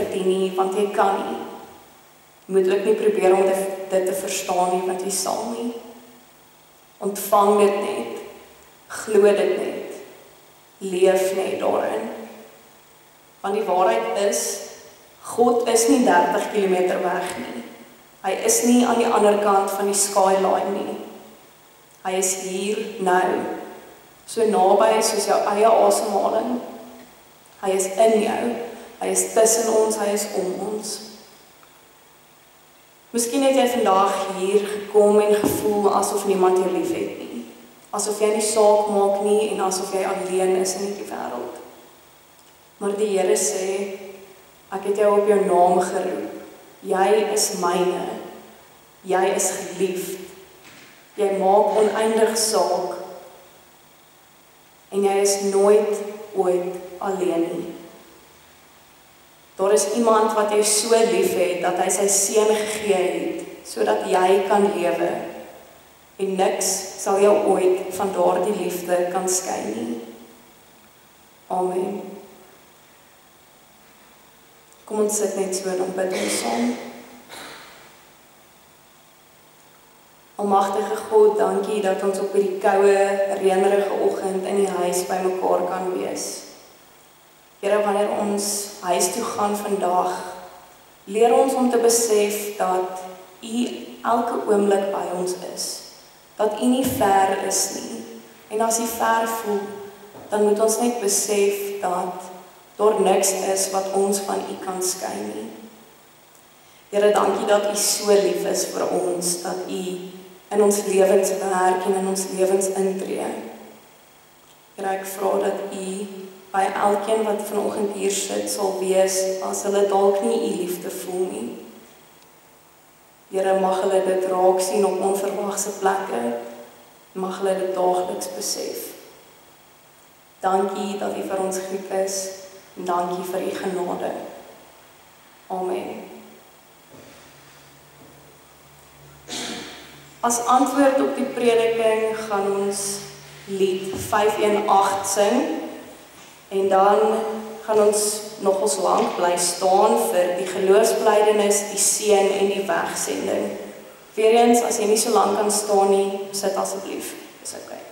verdien nie, want jy kan nie. Jy moet ook nie probeer om dit te verstaan nie, want jy sal nie. Ontvang dit net, glo dit net, leef net daarin. Want die waarheid is, God is nie 30 km weg nie. Hy is nie aan die ander kant van die skyline nie. Hy is hier nou, so naby soos jou eie asemhaling. Hy is in jou, hy is tussen ons, hy is om ons. Miskien het jy vandag hier gekom en gevoel asof niemand jou lief het nie. Asof jy nie saak maak nie en asof jy alleen is in die wêreld. Maar die Here sê, ek het jou op jou naam geroep. Jy is myne. Jy is geliefd. Jy maak oneindig saak. En jy is nooit ooit alleen nie. Daar is iemand wat jou so lief het, dat hy sy seun gegee het, sodat jy kan lewe. En niks sal jou ooit van daardie liefde kan skei nie. Amen. Kom ons sit net so, dan bid ons saam. Almagtige God, dankie dat ons op hierdie koue, reënerige oggend in die huis by mekaar kan wees. Here, wanneer ons huis toe gaan vandag, leer ons om te besef dat U elke oomblik by ons is. Dat U nie ver is nie. En as U ver voel, dan moet ons net besef dat daar niks is wat ons van U kan skei nie. Here, dankie dat U so lief is vir ons, dat U in ons lewens werk en in ons lewens intree. Here, ek vra dat U by elkeen wat vanoggend hier sit sal wees, as hulle dalk nie U liefde voel nie. Here, mag hulle dit raak sien op onverwagse plekke, mag hulle dit daagliks besef. Dankie dat U vir ons goed is, en dankie vir U genade. Amen. As antwoord op die prediking gaan ons lied 518 sing, en dan gaan ons nogals lank bly staan vir die geloofsbelijdenis, die seën en die wegsending. Weereens, as jy nie so lank kan staan nie, sit asseblief, is okay.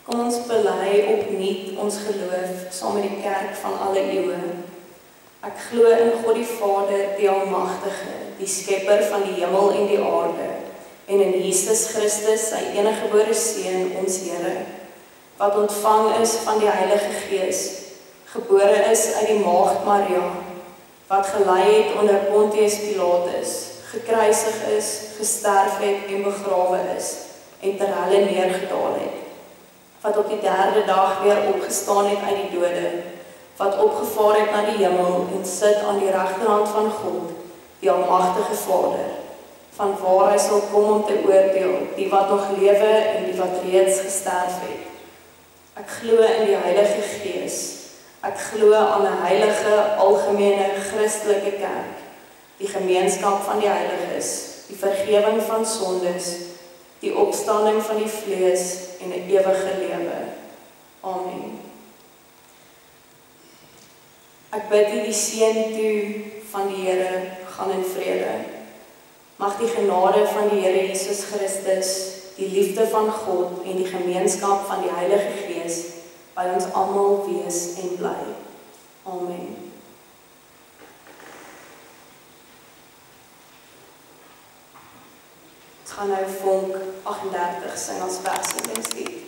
Kom ons bely opnuut ons geloof saam met die kerk van alle eeue. Ek glo in God die Vader, die Almagtige, die skepper van die hemel en die aarde, en in Jesus Christus, sy eniggebore Seun, ons Here, wat ontvang is van die Heilige Gees, gebore is uit die maagd Maria, wat gelei het onder Pontius Pilatus, gekruisig is, gesterf het en begrawe is, en ter helle neergedaal het, wat op die 3de dag weer opgestaan het uit die dode, wat opgevaar het na die hemel en sit aan die regterhand van God, die Almagtige Vader, van waar hy sal kom om te oordeel, die wat nog lewe en die wat reeds gesterf het. Ek glo in die Heilige Gees. Ek glo aan 'n heilige, algemene, Christelike kerk, die gemeenskap van die heiliges, die vergewing van sondes, die opstanding van die vlees en 'n ewige lewe. Amen. Ek bid u die seën toe van die Here, gaan in vrede. Mag die genade van die Here Jesus Christus, die liefde van God en die gemeenskap van die Heilige Gees by ons almal wees en bly. Amen. Ons gaan nou vonk 38 sing as versingslied.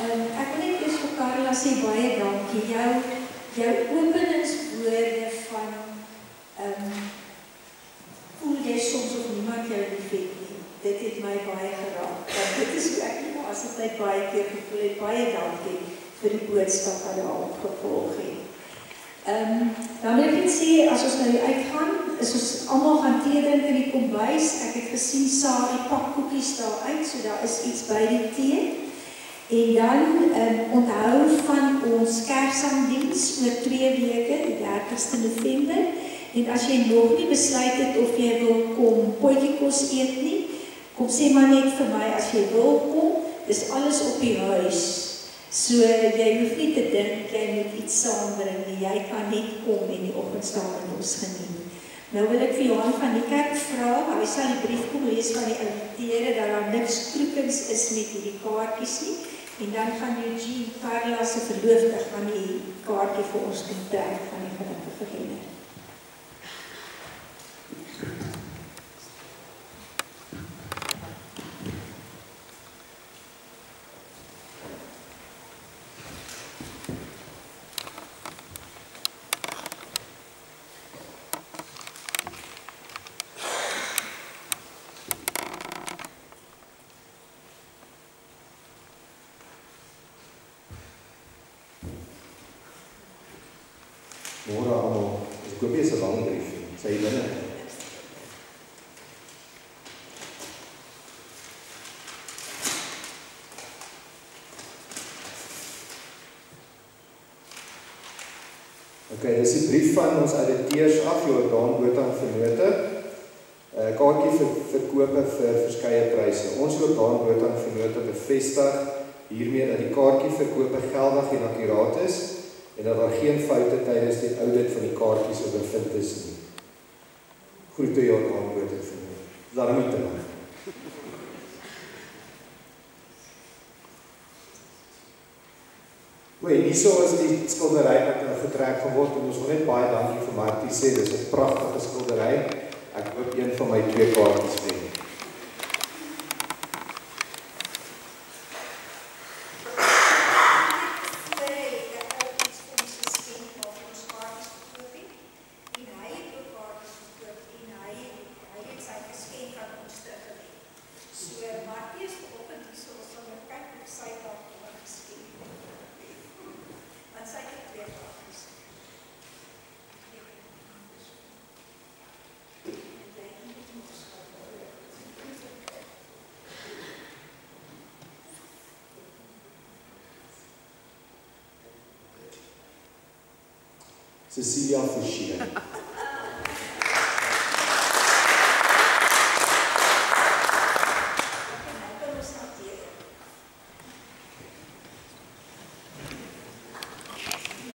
Ek wil net eers vir Karla sê baie dankie. Jou openingswoorde van voel jy soms of niemand jou liefhet nie. Dit het my baie geraak. Dit is hoe ek die laaste tyd baie keer gevoel het. Baie dankie vir die boodskap wat daar opgevolg het. Dan wil ek net sê, as ons nou uitgaan, is ons almal gaan tee drink in die kombuis. Ek het gesien Sari pak koekies daar uit, so daar is iets by die tee. En dan onthou van ons Kersangdiens oor 2 weke, die 30ste November. En as jy nog nie besluit het of jy wil kom potjiekos eet nie, kom sê maar net vir my as jy wil kom. Dis alles op die huis. So jy hoef nie te dink jy moet iets saambring nie. Jy kan net kom en die oggend saam met ons geniet. Nou wil ek vir Johan van die kerk vra, hy sal die brief kom lees van die ouditere dat daar niks troepens is met hierdie kaartjies nie. En dan gaan Eugene Carla se verloofde van die kaartjie vir ons doen trek van die gelukkige Henner. Môre almal, ek koop nie 'n lang brief nie, sê jy binne. Okay, dis die brief van ons editeurs af, Jordaan Botha en Vennote. Kaartjie verkope vir verskeie pryse. Ons Jordaan Botha en Vennote bevestig hiermee dat die kaartjie verkope geldig en akkuraat is en dat daar geen foute tydens die audit van die kaartjies ondervind is nie. Groete Jordaan Botha en Vennote. Daarom nie te lang. Hierso is die skildery wat getrek geword en ons wil net baie dankie vir Martie sê, dis 'n pragtige skildery. Ek hoop een van my 2 kaartjies wen. Cecilia Forsheen.